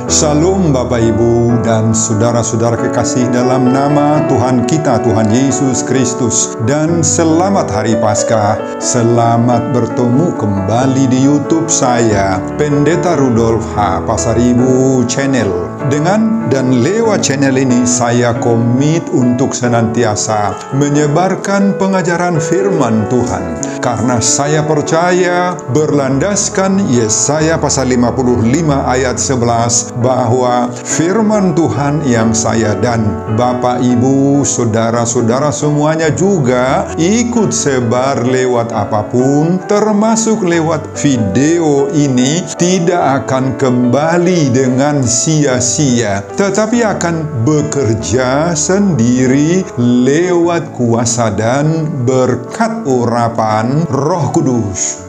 Shalom Bapak Ibu dan saudara-saudara kekasih dalam nama Tuhan kita, Tuhan Yesus Kristus. Dan selamat Hari Paskah. Selamat bertemu kembali di YouTube saya, Pendeta Rudolf H. Pasaribu Channel. Dengan dan lewat channel ini saya komit untuk senantiasa menyebarkan pengajaran firman Tuhan. Karena saya percaya berlandaskan Yesaya pasal 55 ayat 11 bahwa firman Tuhan yang saya dan Bapak Ibu, saudara-saudara semuanya juga ikut sebar lewat apapun, termasuk lewat video ini, tidak akan kembali dengan sia-sia, tetapi akan bekerja sendiri lewat kuasa dan berkat urapan Roh Kudus.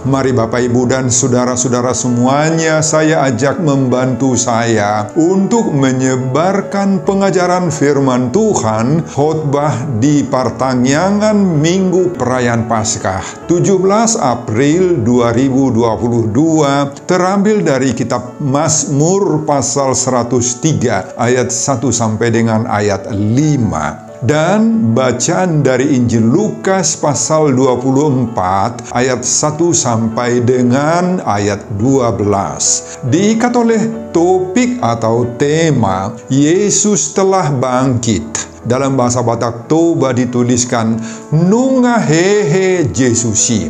Mari Bapak Ibu dan saudara-saudara semuanya, saya ajak membantu saya untuk menyebarkan pengajaran firman Tuhan khotbah di pertangyangan Minggu Perayaan Paskah 17 April 2022, terambil dari kitab Mazmur pasal 103 ayat 1 sampai dengan ayat 5. Dan bacaan dari Injil Lukas pasal 24 ayat 1 sampai dengan ayat 12. Diikat oleh topik atau tema Yesus telah bangkit. Dalam bahasa Batak Toba dituliskan Nunga hehe Jesusi.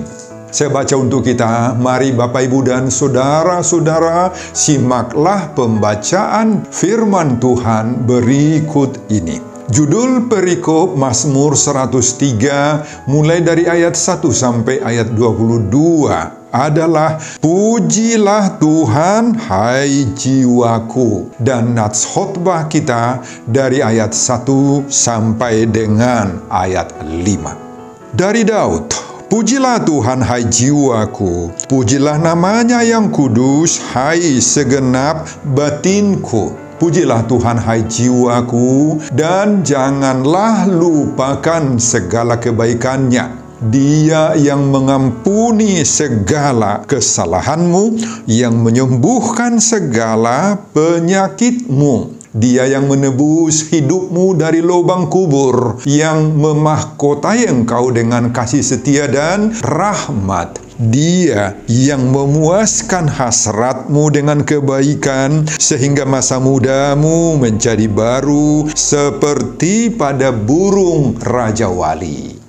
Saya baca untuk kita. Mari Bapak Ibu dan saudara-saudara, simaklah pembacaan firman Tuhan berikut ini. Judul perikop Mazmur 103 mulai dari ayat 1 sampai ayat 22 adalah Pujilah Tuhan hai jiwaku, dan nats khotbah kita dari ayat 1 sampai dengan ayat 5. Dari Daud, Pujilah Tuhan hai jiwaku, pujilah namanya yang kudus hai segenap batinku. Pujilah Tuhan hai jiwaku, dan janganlah lupakan segala kebaikannya. Dia yang mengampuni segala kesalahanmu, yang menyembuhkan segala penyakitmu. Dia yang menebus hidupmu dari lubang kubur, yang memahkotai engkau dengan kasih setia dan rahmat. Dia yang memuaskan hasratmu dengan kebaikan, sehingga masa mudamu menjadi baru seperti pada burung Raja Wali.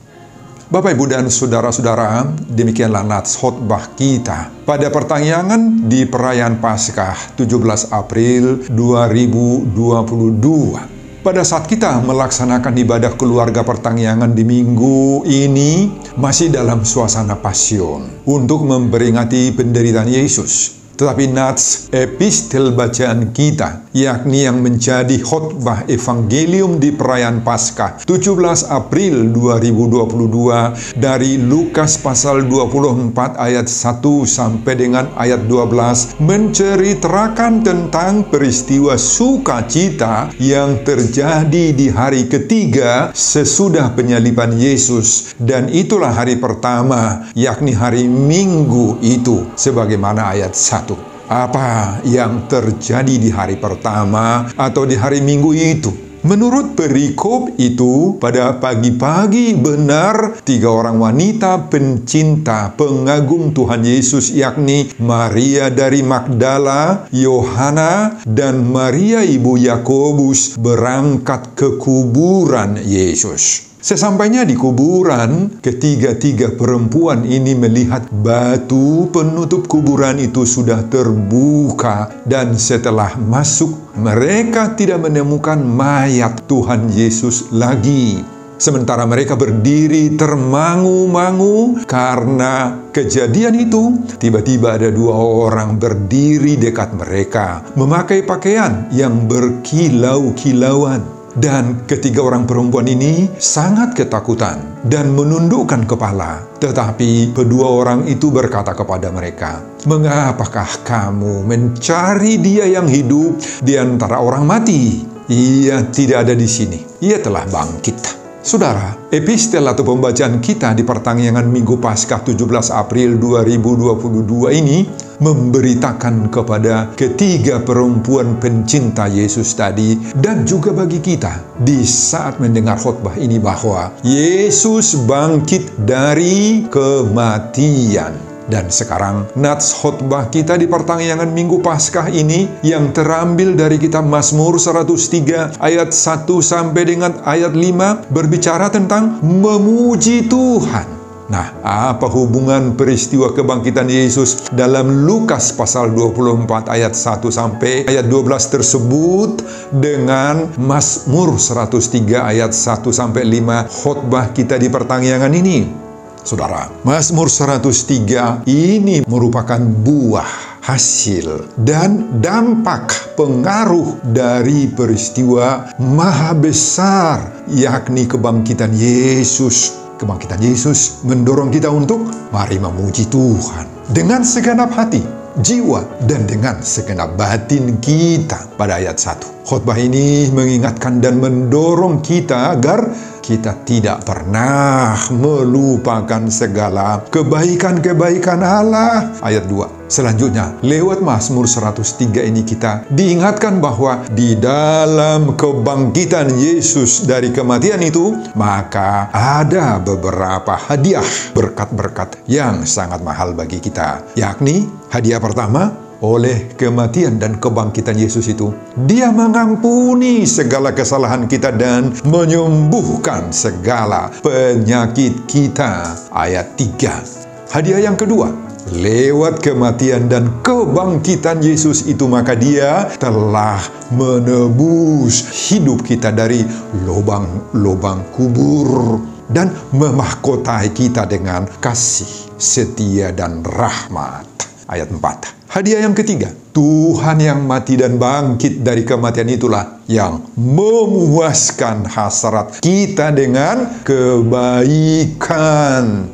Bapak, Ibu, dan saudara-saudara, demikianlah nats khotbah kita pada pertangyangan di perayaan Paskah 17 April 2022. Pada saat kita melaksanakan ibadah keluarga pertangyangan di minggu ini, masih dalam suasana pasion untuk memperingati penderitaan Yesus. Tetapi nats epistel bacaan kita, yakni yang menjadi khotbah evangelium di perayaan Paskah 17 April 2022 dari Lukas pasal 24 ayat 1 sampai dengan ayat 12, menceritakan tentang peristiwa sukacita yang terjadi di hari ketiga sesudah penyaliban Yesus, dan itulah hari pertama, yakni hari Minggu itu, sebagaimana ayat 1. Apa yang terjadi di hari pertama atau di hari Minggu itu? Menurut perikop itu, pada pagi-pagi benar 3 orang wanita pencinta pengagum Tuhan Yesus, yakni Maria dari Magdala, Yohana, dan Maria ibu Yakobus berangkat ke kuburan Yesus. Sesampainya di kuburan, ketiga perempuan ini melihat batu penutup kuburan itu sudah terbuka, dan setelah masuk, mereka tidak menemukan mayat Tuhan Yesus lagi. Sementara mereka berdiri termangu-mangu karena kejadian itu, tiba-tiba ada 2 orang berdiri dekat mereka, memakai pakaian yang berkilau-kilauan. Dan ketiga orang perempuan ini sangat ketakutan dan menundukkan kepala. Tetapi kedua orang itu berkata kepada mereka, "Mengapakah kamu mencari Dia yang hidup di antara orang mati? Ia tidak ada di sini. Ia telah bangkit." Saudara, epistel atau pembacaan kita di pertangyangan Minggu Paskah 17 April 2022 ini memberitakan kepada ketiga perempuan pencinta Yesus tadi, dan juga bagi kita di saat mendengar khotbah ini, bahwa Yesus bangkit dari kematian. Dan sekarang nats khotbah kita di pertangyangan Minggu Paskah ini yang terambil dari kitab Mazmur 103 ayat 1 sampai dengan ayat 5 berbicara tentang memuji Tuhan. Nah, apa hubungan peristiwa kebangkitan Yesus dalam Lukas pasal 24 ayat 1 sampai ayat 12 tersebut dengan Mazmur 103 ayat 1 sampai 5 khotbah kita di pertangyangan ini? Saudara, Mazmur 103 ini merupakan buah, hasil, dan dampak pengaruh dari peristiwa maha besar, yakni kebangkitan Yesus. Kebangkitan Yesus mendorong kita untuk mari memuji Tuhan dengan segenap hati, jiwa, dan dengan segenap batin kita. Pada ayat 1, khotbah ini mengingatkan dan mendorong kita agar kita tidak pernah melupakan segala kebaikan-kebaikan Allah. Ayat 2. Selanjutnya, lewat Mazmur 103 ini kita diingatkan bahwa di dalam kebangkitan Yesus dari kematian itu, maka ada beberapa hadiah berkat-berkat yang sangat mahal bagi kita. Yakni, hadiah pertama, oleh kematian dan kebangkitan Yesus itu, Dia mengampuni segala kesalahan kita dan menyembuhkan segala penyakit kita. Ayat 3. Hadiah yang kedua, lewat kematian dan kebangkitan Yesus itu, maka Dia telah menebus hidup kita dari lubang-lubang kubur dan memahkotai kita dengan kasih, setia, dan rahmat. Ayat 4. Hadiah yang ketiga, Tuhan yang mati dan bangkit dari kematian itulah yang memuaskan hasrat kita dengan kebaikan.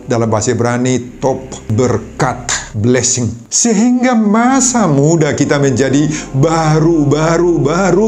Dalam bahasa Ibrani, top, berkat, blessing. Sehingga masa muda kita menjadi baru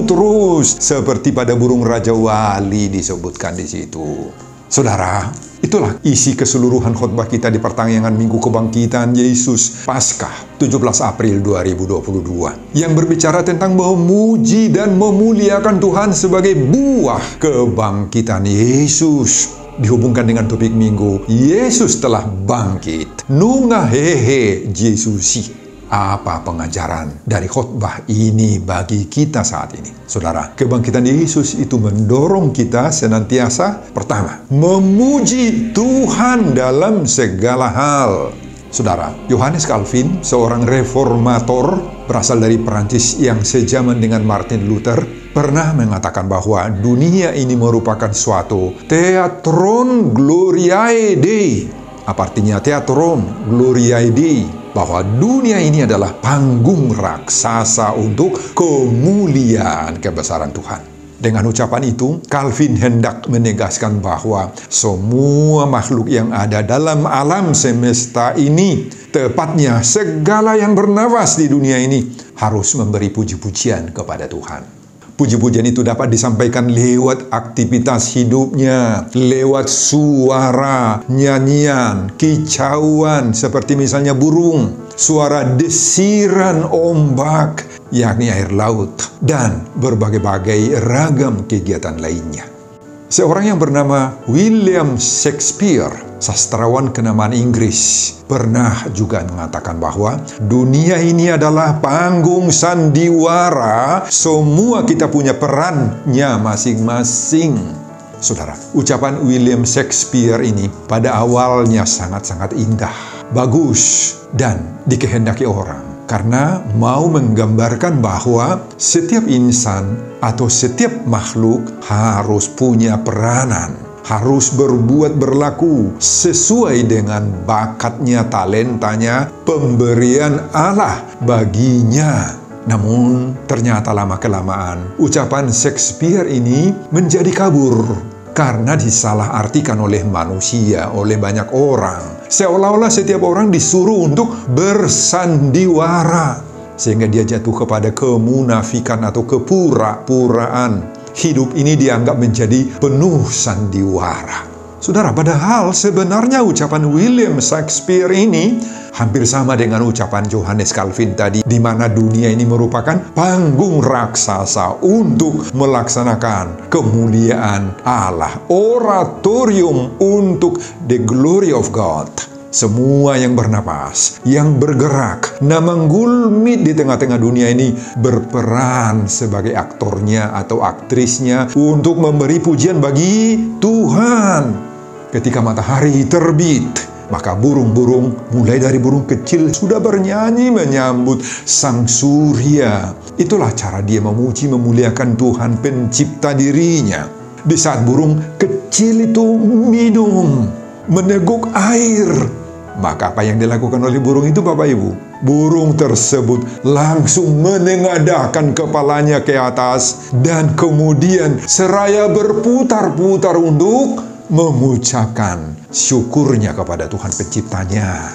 terus. Seperti pada burung Raja Wali disebutkan di situ. Saudara, itulah isi keseluruhan khotbah kita di pertangyangan Minggu Kebangkitan Yesus Paskah 17 April 2022 yang berbicara tentang memuji dan memuliakan Tuhan sebagai buah kebangkitan Yesus. Dihubungkan dengan topik minggu, Yesus telah bangkit. Nunga hehe Yesusi. Apa pengajaran dari khotbah ini bagi kita saat ini? Saudara, kebangkitan Yesus itu mendorong kita senantiasa, pertama, memuji Tuhan dalam segala hal. Saudara, Yohanes Calvin, seorang reformator berasal dari Perancis yang sejaman dengan Martin Luther, pernah mengatakan bahwa dunia ini merupakan suatu Theatron Gloriae Dei. Apa artinya Theatron Gloriae Dei? Bahwa dunia ini adalah panggung raksasa untuk kemuliaan kebesaran Tuhan. Dengan ucapan itu, Calvin hendak menegaskan bahwa semua makhluk yang ada dalam alam semesta ini, tepatnya segala yang bernafas di dunia ini, harus memberi puji-pujian kepada Tuhan. Puji-pujian itu dapat disampaikan lewat aktivitas hidupnya, lewat suara, nyanyian, kicauan, seperti misalnya burung, suara desiran ombak, yakni air laut, dan berbagai-bagai ragam kegiatan lainnya. Seorang yang bernama William Shakespeare, sastrawan kenamaan Inggris, pernah juga mengatakan bahwa dunia ini adalah panggung sandiwara, semua kita punya perannya masing-masing. Saudara, ucapan William Shakespeare ini pada awalnya sangat-sangat indah, bagus, dan dikehendaki orang. Karena mau menggambarkan bahwa setiap insan atau setiap makhluk harus punya peranan, harus berbuat berlaku sesuai dengan bakatnya, talentanya, pemberian Allah baginya. Namun ternyata lama-kelamaan ucapan Shakespeare ini menjadi kabur karena disalahartikan oleh manusia, oleh banyak orang. Seolah-olah setiap orang disuruh untuk bersandiwara, sehingga dia jatuh kepada kemunafikan atau kepura-puraan. Hidup ini dianggap menjadi penuh sandiwara. Saudara, padahal sebenarnya ucapan William Shakespeare ini hampir sama dengan ucapan Johannes Calvin tadi, di mana dunia ini merupakan panggung raksasa untuk melaksanakan kemuliaan Allah, oratorium untuk the glory of God. Semua yang bernapas, yang bergerak, namanggulmit di tengah-tengah dunia ini berperan sebagai aktornya atau aktrisnya untuk memberi pujian bagi Tuhan. Ketika matahari terbit, maka burung-burung, mulai dari burung kecil, sudah bernyanyi menyambut sang surya. Itulah cara dia memuji, memuliakan Tuhan pencipta dirinya. Di saat burung kecil itu minum, meneguk air, maka apa yang dilakukan oleh burung itu, Bapak Ibu? Burung tersebut langsung menengadahkan kepalanya ke atas dan kemudian seraya berputar-putar untuk mengucapkan syukurnya kepada Tuhan penciptanya.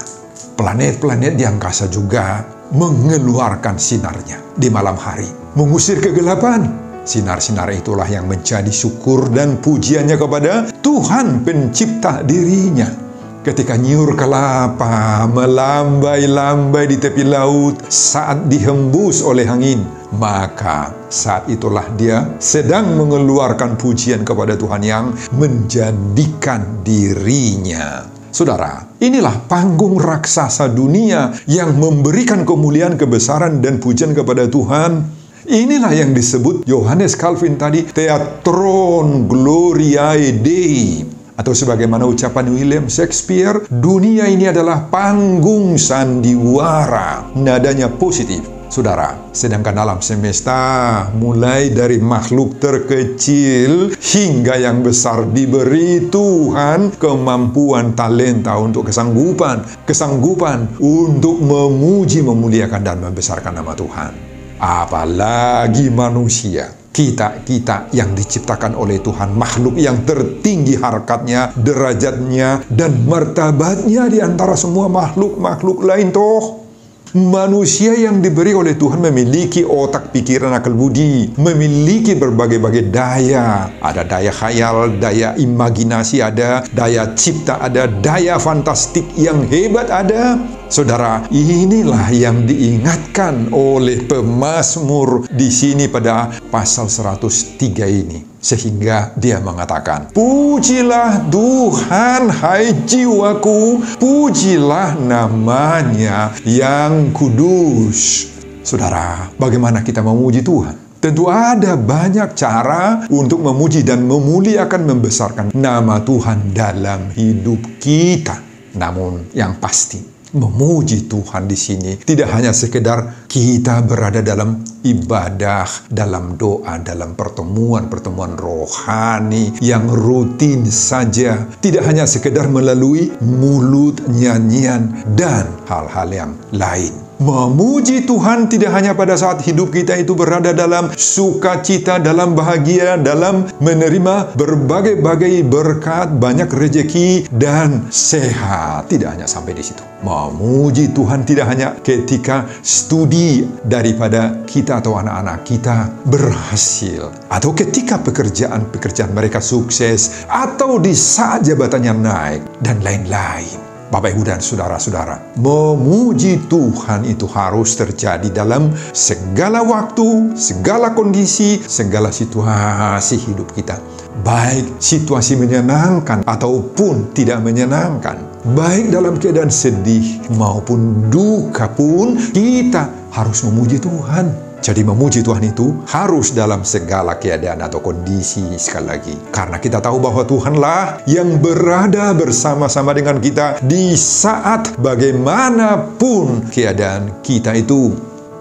Planet-planet di angkasa juga mengeluarkan sinarnya di malam hari, mengusir kegelapan. Sinar-sinar itulah yang menjadi syukur dan pujiannya kepada Tuhan pencipta dirinya. Ketika nyiur kelapa melambai-lambai di tepi laut saat dihembus oleh angin, maka saat itulah dia sedang mengeluarkan pujian kepada Tuhan yang menjadikan dirinya. Saudara, inilah panggung raksasa dunia yang memberikan kemuliaan, kebesaran, dan pujian kepada Tuhan. Inilah yang disebut Johannes Calvin tadi, Theatron Gloriae Dei. Atau sebagaimana ucapan William Shakespeare, dunia ini adalah panggung sandiwara. Nadanya positif. Saudara, sedangkan alam semesta mulai dari makhluk terkecil hingga yang besar diberi Tuhan kemampuan, talenta untuk kesanggupan untuk memuji, memuliakan, dan membesarkan nama Tuhan. Apalagi manusia. Kita yang diciptakan oleh Tuhan, makhluk yang tertinggi harkatnya, derajatnya, dan martabatnya di antara semua makhluk-makhluk lain toh. Manusia yang diberi oleh Tuhan memiliki otak, pikiran, akal budi, memiliki berbagai-bagai daya. Ada daya khayal, daya imajinasi ada, daya cipta ada, daya fantastik yang hebat ada. Saudara, inilah yang diingatkan oleh pemazmur di sini pada pasal 103 ini. Sehingga dia mengatakan, pujilah Tuhan hai jiwaku, pujilah namanya yang kudus. Saudara, bagaimana kita memuji Tuhan? Tentu ada banyak cara untuk memuji dan memuliakan, membesarkan nama Tuhan dalam hidup kita. Namun yang pasti, memuji Tuhan di sini tidak hanya sekedar kita berada dalam ibadah, dalam doa, dalam pertemuan-pertemuan rohani yang rutin saja. Tidak hanya sekedar melalui mulut, nyanyian, dan hal-hal yang lain. Memuji Tuhan tidak hanya pada saat hidup kita itu berada dalam sukacita, dalam bahagia, dalam menerima berbagai-bagai berkat, banyak rejeki, dan sehat. Tidak hanya sampai di situ. Memuji Tuhan tidak hanya ketika studi daripada kita atau anak-anak kita berhasil, atau ketika pekerjaan mereka sukses, atau di saat jabatannya naik, dan lain-lain. Bapak, Ibu, dan saudara-saudara, memuji Tuhan itu harus terjadi dalam segala waktu, segala kondisi, segala situasi hidup kita. Baik situasi menyenangkan ataupun tidak menyenangkan, baik dalam keadaan sedih maupun duka pun, kita harus memuji Tuhan. Jadi memuji Tuhan itu harus dalam segala keadaan atau kondisi, sekali lagi. Karena kita tahu bahwa Tuhanlah yang berada bersama-sama dengan kita di saat bagaimanapun keadaan kita itu.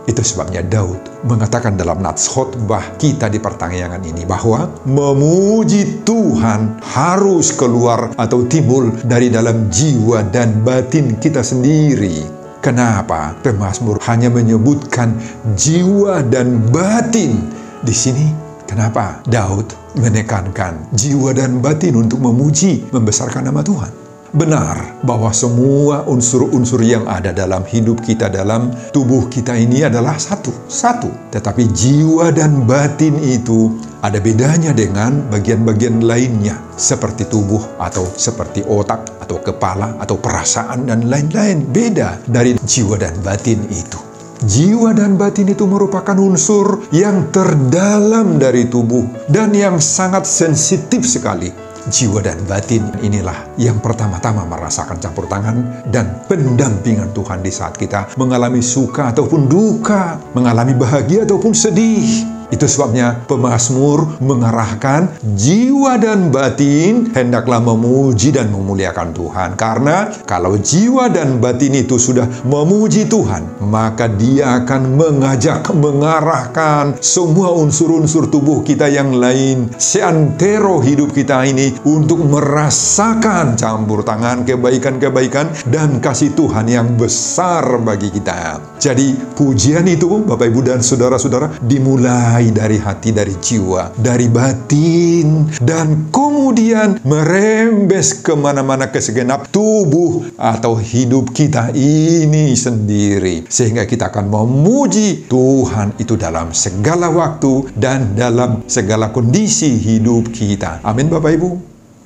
Itu sebabnya Daud mengatakan dalam nats khotbah kita di pertangyangan ini bahwa memuji Tuhan harus keluar atau timbul dari dalam jiwa dan batin kita sendiri. Kenapa pemazmur hanya menyebutkan jiwa dan batin di sini? Kenapa Daud menekankan jiwa dan batin untuk memuji, membesarkan nama Tuhan? Benar bahwa semua unsur-unsur yang ada dalam hidup kita, dalam tubuh kita ini adalah satu. Tetapi jiwa dan batin itu ada bedanya dengan bagian-bagian lainnya, seperti tubuh atau seperti otak atau kepala atau perasaan dan lain-lain. Beda dari jiwa dan batin itu. Jiwa dan batin itu merupakan unsur yang terdalam dari tubuh dan yang sangat sensitif sekali. Jiwa dan batin inilah yang pertama-tama merasakan campur tangan dan pendampingan Tuhan di saat kita mengalami suka ataupun duka, mengalami bahagia ataupun sedih. Itu sebabnya pemazmur mengarahkan jiwa dan batin hendaklah memuji dan memuliakan Tuhan. Karena kalau jiwa dan batin itu sudah memuji Tuhan, maka dia akan mengarahkan semua unsur-unsur tubuh kita yang lain, seantero hidup kita ini, untuk merasakan campur tangan, kebaikan-kebaikan, dan kasih Tuhan yang besar bagi kita. Jadi pujian itu, Bapak Ibu dan Saudara-saudara, dimulai dari hati, dari jiwa, dari batin, dan kemudian merembes kemana-mana ke segenap tubuh atau hidup kita ini sendiri. Sehingga kita akan memuji Tuhan itu dalam segala waktu dan dalam segala kondisi hidup kita. Amin Bapak Ibu.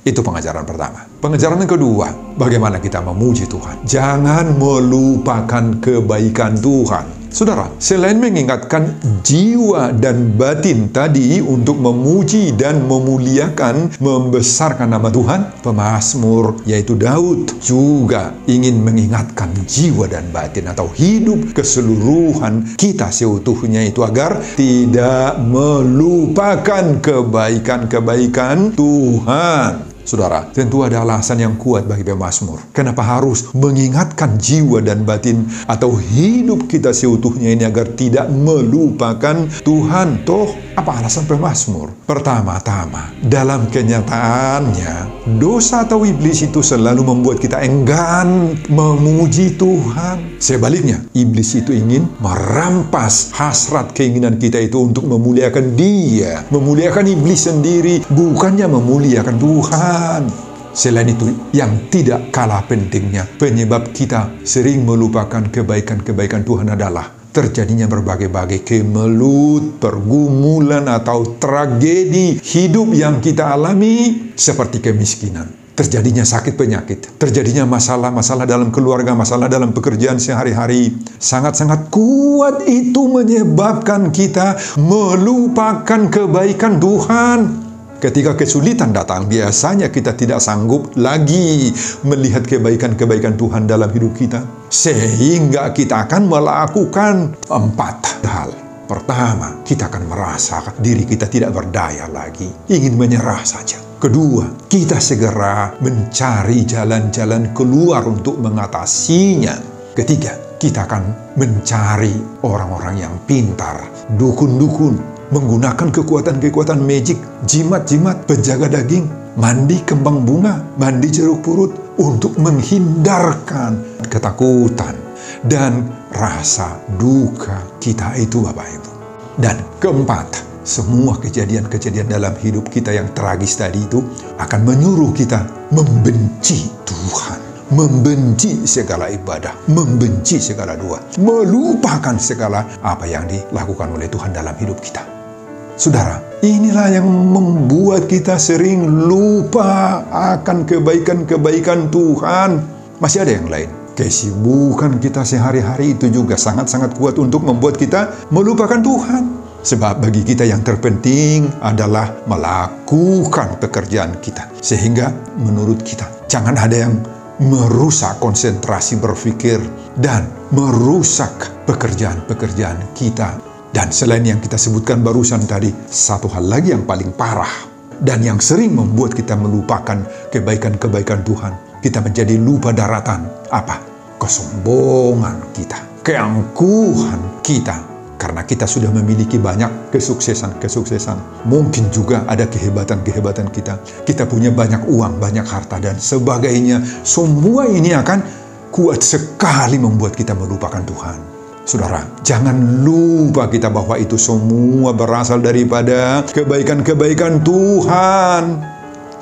Itu pengajaran pertama. Pengajaran yang kedua, bagaimana kita memuji Tuhan. Jangan melupakan kebaikan Tuhan. Saudara, selain mengingatkan jiwa dan batin tadi untuk memuji dan memuliakan, membesarkan nama Tuhan, pemazmur yaitu Daud juga ingin mengingatkan jiwa dan batin atau hidup keseluruhan kita seutuhnya itu agar tidak melupakan kebaikan-kebaikan Tuhan. Saudara, tentu ada alasan yang kuat bagi pemazmur. Kenapa harus mengingatkan jiwa dan batin atau hidup kita seutuhnya ini agar tidak melupakan Tuhan? Toh, apa alasan pemazmur? Pertama-tama, dalam kenyataannya, dosa atau iblis itu selalu membuat kita enggan memuji Tuhan. Sebaliknya, iblis itu ingin merampas hasrat keinginan kita itu untuk memuliakan Dia, memuliakan iblis sendiri, bukannya memuliakan Tuhan. Selain itu, yang tidak kalah pentingnya, penyebab kita sering melupakan kebaikan-kebaikan Tuhan adalah terjadinya berbagai-bagai kemelut, pergumulan, atau tragedi hidup yang kita alami, seperti kemiskinan, terjadinya sakit penyakit, terjadinya masalah-masalah dalam keluarga, masalah dalam pekerjaan sehari-hari. Sangat-sangat kuat itu menyebabkan kita melupakan kebaikan Tuhan. Ketika kesulitan datang, biasanya kita tidak sanggup lagi melihat kebaikan-kebaikan Tuhan dalam hidup kita. Sehingga kita akan melakukan 4 hal. Pertama, kita akan merasa diri kita tidak berdaya lagi, ingin menyerah saja. Kedua, kita segera mencari jalan-jalan keluar untuk mengatasinya. Ketiga, kita akan mencari orang-orang yang pintar, dukun-dukun, menggunakan kekuatan-kekuatan magic, jimat-jimat, penjaga daging, mandi kembang bunga, mandi jeruk purut, untuk menghindarkan ketakutan dan rasa duka kita itu, Bapak Ibu. Dan keempat, semua kejadian-kejadian dalam hidup kita yang tragis tadi itu akan menyuruh kita membenci Tuhan, membenci segala ibadah, membenci segala doa, melupakan segala apa yang dilakukan oleh Tuhan dalam hidup kita. Saudara, inilah yang membuat kita sering lupa akan kebaikan-kebaikan Tuhan. Masih ada yang lain. Kesibukan kita sehari-hari itu juga sangat-sangat kuat untuk membuat kita melupakan Tuhan. Sebab bagi kita yang terpenting adalah melakukan pekerjaan kita. Sehingga menurut kita, jangan ada yang merusak konsentrasi berpikir dan merusak pekerjaan-pekerjaan kita. Dan selain yang kita sebutkan barusan tadi, satu hal lagi yang paling parah dan yang sering membuat kita melupakan kebaikan-kebaikan Tuhan. Kita menjadi lupa daratan. Apa? Kesombongan kita, keangkuhan kita. Karena kita sudah memiliki banyak kesuksesan. Mungkin juga ada kehebatan-kehebatan kita. Kita punya banyak uang, banyak harta, dan sebagainya. Semua ini akan kuat sekali membuat kita melupakan Tuhan. Saudara, jangan lupa kita bahwa itu semua berasal daripada kebaikan-kebaikan Tuhan.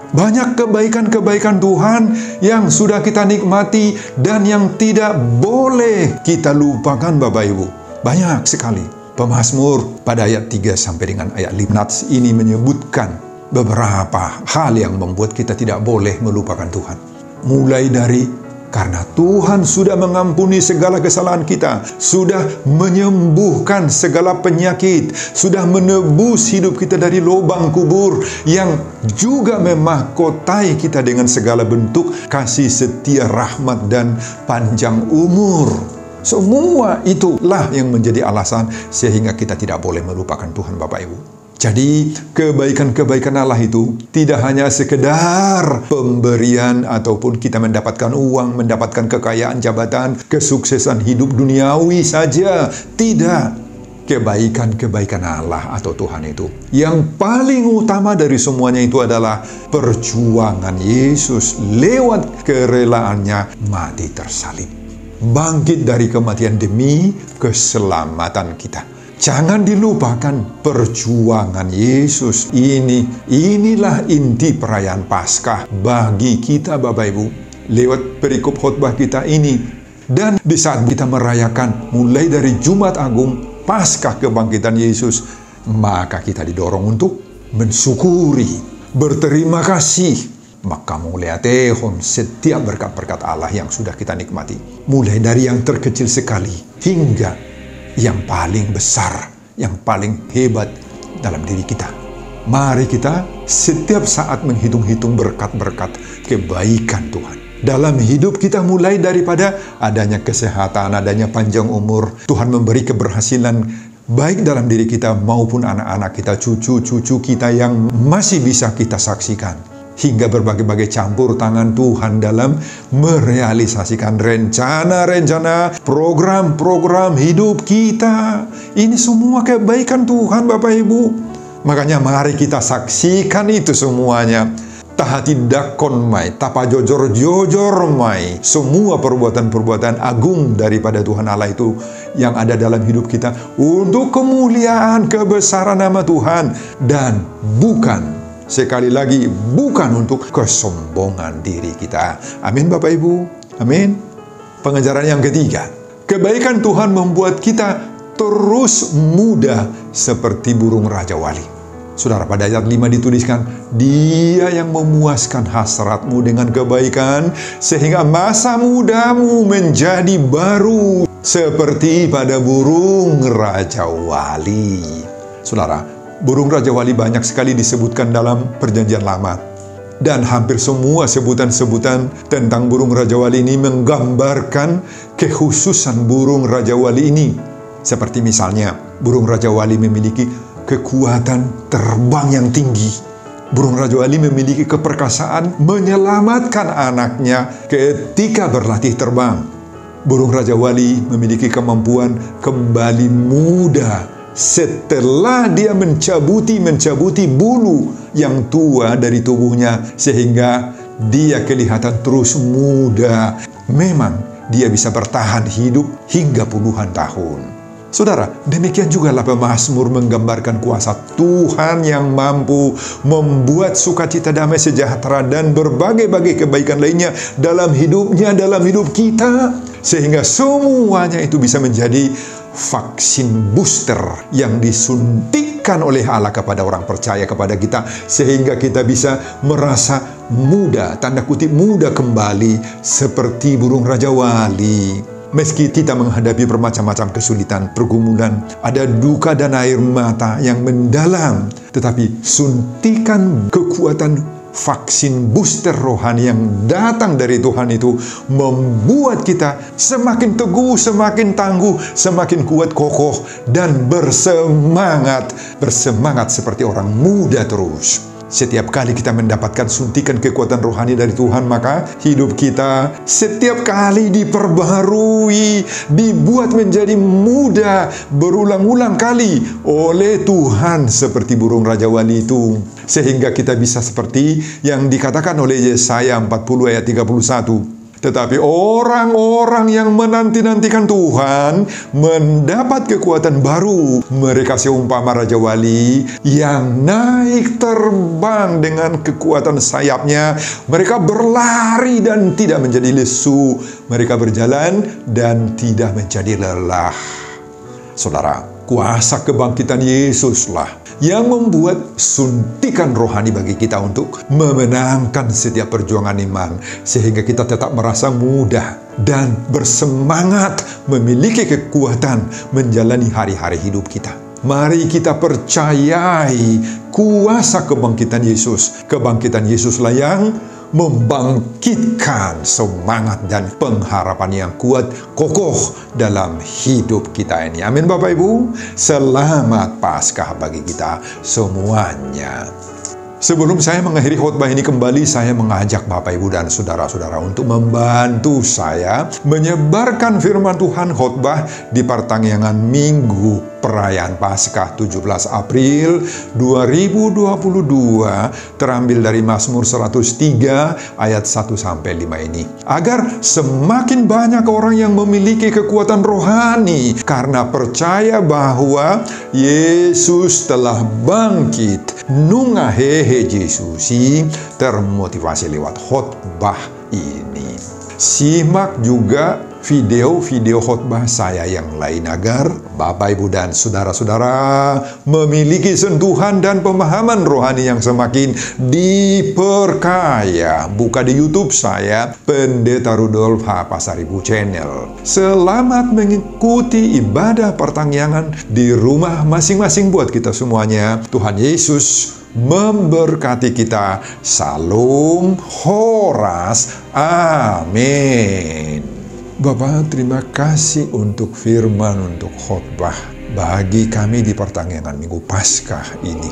Banyak kebaikan-kebaikan Tuhan yang sudah kita nikmati dan yang tidak boleh kita lupakan Bapak Ibu. Banyak sekali. Pemazmur pada ayat 3 sampai dengan ayat 5 Nats ini menyebutkan beberapa hal yang membuat kita tidak boleh melupakan Tuhan. Mulai dari karena Tuhan sudah mengampuni segala kesalahan kita, sudah menyembuhkan segala penyakit, sudah menebus hidup kita dari lubang kubur, yang juga memahkotai kita dengan segala bentuk kasih setia, rahmat, dan panjang umur. Semua itulah yang menjadi alasan sehingga kita tidak boleh melupakan Tuhan Bapak Ibu. Jadi kebaikan-kebaikan Allah itu tidak hanya sekedar pemberian ataupun kita mendapatkan uang, mendapatkan kekayaan, jabatan, kesuksesan hidup duniawi saja. Tidak. Kebaikan-kebaikan Allah atau Tuhan itu yang paling utama dari semuanya itu adalah perjuangan Yesus lewat kerelaannya mati tersalib, bangkit dari kematian demi keselamatan kita. Jangan dilupakan perjuangan Yesus ini. Inilah inti perayaan Paskah bagi kita Bapak Ibu. Lewat perikop khotbah kita ini. Dan di saat kita merayakan mulai dari Jumat Agung, Paskah kebangkitan Yesus, maka kita didorong untuk mensyukuri, berterima kasih. Maka muliatehon setiap berkat-berkat Allah yang sudah kita nikmati. Mulai dari yang terkecil sekali hingga yang paling besar, yang paling hebat dalam diri kita. Mari kita setiap saat menghitung-hitung berkat-berkat kebaikan Tuhan dalam hidup kita, mulai daripada adanya kesehatan, adanya panjang umur. Tuhan memberi keberhasilan baik dalam diri kita maupun anak-anak kita, cucu-cucu kita yang masih bisa kita saksikan. Hingga berbagai-bagai campur tangan Tuhan dalam merealisasikan rencana-rencana, program-program hidup kita. Ini semua kebaikan Tuhan Bapak Ibu. Makanya mari kita saksikan itu semuanya. Tahati dakon mai, tapa jojor mai. Semua perbuatan-perbuatan agung daripada Tuhan Allah itu yang ada dalam hidup kita untuk kemuliaan kebesaran nama Tuhan. Dan sekali lagi, bukan untuk kesombongan diri kita. Amin Bapak Ibu. Amin. Pengajaran yang ketiga. Kebaikan Tuhan membuat kita terus muda seperti burung Raja Wali. Saudara, pada ayat 5 dituliskan, Dia yang memuaskan hasratmu dengan kebaikan, sehingga masa mudamu menjadi baru seperti pada burung Raja Wali. Saudara, burung Raja Wali banyak sekali disebutkan dalam Perjanjian Lama. Dan hampir semua sebutan-sebutan tentang burung Raja Wali ini menggambarkan kekhususan burung Raja Wali ini. Seperti misalnya, burung Raja Wali memiliki kekuatan terbang yang tinggi. Burung Raja Wali memiliki keperkasaan menyelamatkan anaknya ketika berlatih terbang. Burung Raja Wali memiliki kemampuan kembali muda setelah dia mencabuti bulu yang tua dari tubuhnya, sehingga dia kelihatan terus muda. Memang dia bisa bertahan hidup hingga puluhan tahun. Saudara, demikian juga pemazmur menggambarkan kuasa Tuhan yang mampu membuat sukacita, damai, sejahtera, dan berbagai-bagai kebaikan lainnya dalam hidupnya, dalam hidup kita. Sehingga semuanya itu bisa menjadi vaksin booster yang disuntikkan oleh Allah kepada orang percaya, kepada kita, sehingga kita bisa merasa muda, tanda kutip muda kembali seperti burung Raja Wali. Meski kita menghadapi bermacam-macam kesulitan, pergumulan, ada duka dan air mata yang mendalam, tetapi suntikan kekuatan vaksin booster rohani yang datang dari Tuhan itu membuat kita semakin teguh, semakin tangguh, semakin kuat, kokoh, dan bersemangat seperti orang muda terus. Setiap kali kita mendapatkan suntikan kekuatan rohani dari Tuhan, maka hidup kita setiap kali diperbaharui, dibuat menjadi muda berulang-ulang kali oleh Tuhan seperti burung Raja Wali itu. Sehingga kita bisa seperti yang dikatakan oleh Yesaya 40 ayat 31. Tetapi orang-orang yang menanti-nantikan Tuhan mendapat kekuatan baru. Mereka seumpama Raja Wali yang naik terbang dengan kekuatan sayapnya. Mereka berlari dan tidak menjadi lesu. Mereka berjalan dan tidak menjadi lelah. Saudara, kuasa kebangkitan Yesuslah yang membuat suntikan rohani bagi kita untuk memenangkan setiap perjuangan iman, sehingga kita tetap merasa mudah dan bersemangat, memiliki kekuatan menjalani hari-hari hidup kita. Mari kita percayai kuasa kebangkitan Yesus. Kebangkitan Yesuslah yang membangkitkan semangat dan pengharapan yang kuat, kokoh dalam hidup kita ini. Amin Bapak Ibu. Selamat Paskah bagi kita semuanya. Sebelum saya mengakhiri khotbah ini kembali, saya mengajak Bapak Ibu dan saudara-saudara untuk membantu saya menyebarkan firman Tuhan khotbah di pertengahan Minggu perayaan Paskah 17 April 2022, terambil dari Mazmur 103 ayat 1-5 ini. Agar semakin banyak orang yang memiliki kekuatan rohani karena percaya bahwa Yesus telah bangkit. Nungahehe Yesusi termotivasi lewat khotbah ini. Simak juga video-video khotbah saya yang lain agar Bapak, Ibu, dan saudara-saudara memiliki sentuhan dan pemahaman rohani yang semakin diperkaya. Buka di YouTube saya, Pendeta Rudolf H. Pasaribu Channel. Selamat mengikuti ibadah pertangyangan di rumah masing-masing buat kita semuanya. Tuhan Yesus memberkati kita. Salam Horas. Amin. Bapak, terima kasih untuk firman, untuk khotbah bagi kami di pertengahan Minggu Paskah ini.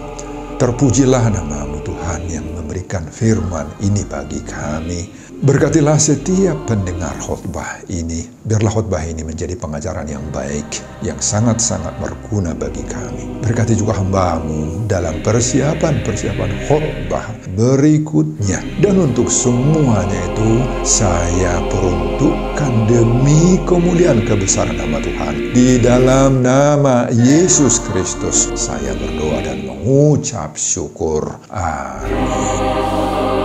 Terpujilah nama-Mu Tuhan yang memberikan firman ini bagi kami. Berkatilah setiap pendengar khotbah ini. Biarlah khotbah ini menjadi pengajaran yang baik, yang sangat-sangat berguna bagi kami. Berkati juga hamba-Mu dalam persiapan-persiapan khotbah berikutnya. Dan untuk semuanya itu, saya peruntukkan demi kemuliaan kebesaran nama Tuhan. Di dalam nama Yesus Kristus, saya berdoa dan mengucap syukur. Amin.